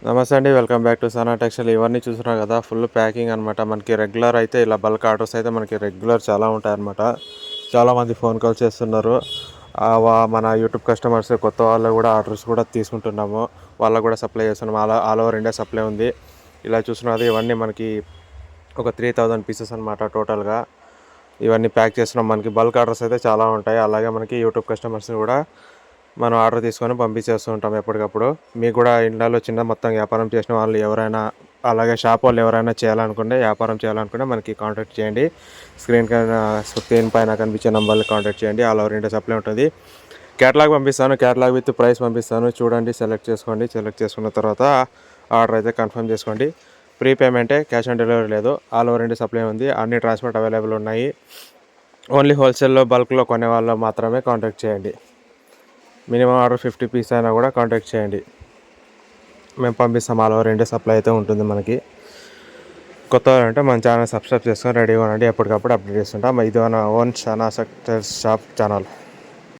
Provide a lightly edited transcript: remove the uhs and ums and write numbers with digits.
నమస్తే అండి, welcome back to Sana textile. ఇవన్నీ చూస్తున్నారు కదా, ఫుల్ ప్యాకింగ్ అనమాట. మనకి రెగ్యులర్ అయితే ఇలా బల్క్ ఆర్డర్స్ అయితే మనకి రెగ్యులర్ చాలా ఉంటాయి అనమాట. చాలామంది ఫోన్ కాల్ చేస్తున్నారు. మన యూట్యూబ్ కస్టమర్స్ కొత్త వాళ్ళు కూడా ఆర్డర్స్ కూడా తీసుకుంటున్నాము. వాళ్ళకు కూడా సప్లై చేస్తున్నాము. ఆల్ ఓవర్ ఇండియా సప్లై ఉంది. ఇలా చూస్తున్నది ఇవన్నీ మనకి ఒక 3000 పీసెస్ అనమాట టోటల్గా. ఇవన్నీ ప్యాక్ చేస్తున్నాం. మనకి బల్క్ ఆర్డర్స్ అయితే చాలా ఉంటాయి. అలాగే మనకి యూట్యూబ్ కస్టమర్స్ని కూడా మనం ఆర్డర్ తీసుకొని పంపించేస్తూ ఉంటాం ఎప్పటికప్పుడు. మీకు కూడా ఇంట్లో చిన్న మొత్తం వ్యాపారం చేసిన వాళ్ళు ఎవరైనా, అలాగే షాప్ వాళ్ళు ఎవరైనా వ్యాపారం చేయాలనుకుంటే మనకి కాంటాక్ట్ చేయండి. స్క్రీన్ పైన కనిపించే నెంబర్ని కాంటాక్ట్ చేయండి. ఆల్ ఓవర్ ఇండియా సప్లై ఉంటుంది. క్యాటలాగ్ పంపిస్తాను, క్యాటలాగ్ విత్ ప్రైస్ పంపిస్తాను. చూడండి, సెలెక్ట్ చేసుకోండి. సెలెక్ట్ చేసుకున్న తర్వాత ఆర్డర్ అయితే కన్ఫర్మ్ చేసుకోండి. ప్రీ పేమెంటే, క్యాష్ ఆన్ డెలివరీ లేదు. ఆల్ ఓవర్ ఇండియా సప్లై ఉంది. అన్ని ట్రాన్స్పోర్ట్ అవైలబుల్ ఉన్నాయి. ఓన్లీ హోల్సేల్లో బల్క్లో కొనే వాళ్ళు మాత్రమే కాంటాక్ట్ చేయండి. మినిమం ఆర్డర్ 50 పీస్ అయినా కూడా కాంటాక్ట్ చేయండి. మేము పంపిస్తాం. ఆల్ ఓవర్ ఇండియా సప్లై అయితే ఉంటుంది మనకి. కొత్త అంటే మన ఛానల్ సబ్స్క్రైబ్ చేసుకొని రెడీగా ఉండండి. ఎప్పటికప్పుడు అప్డేట్ చేస్తుంటాం. ఇది మన own Sana textile shop channel.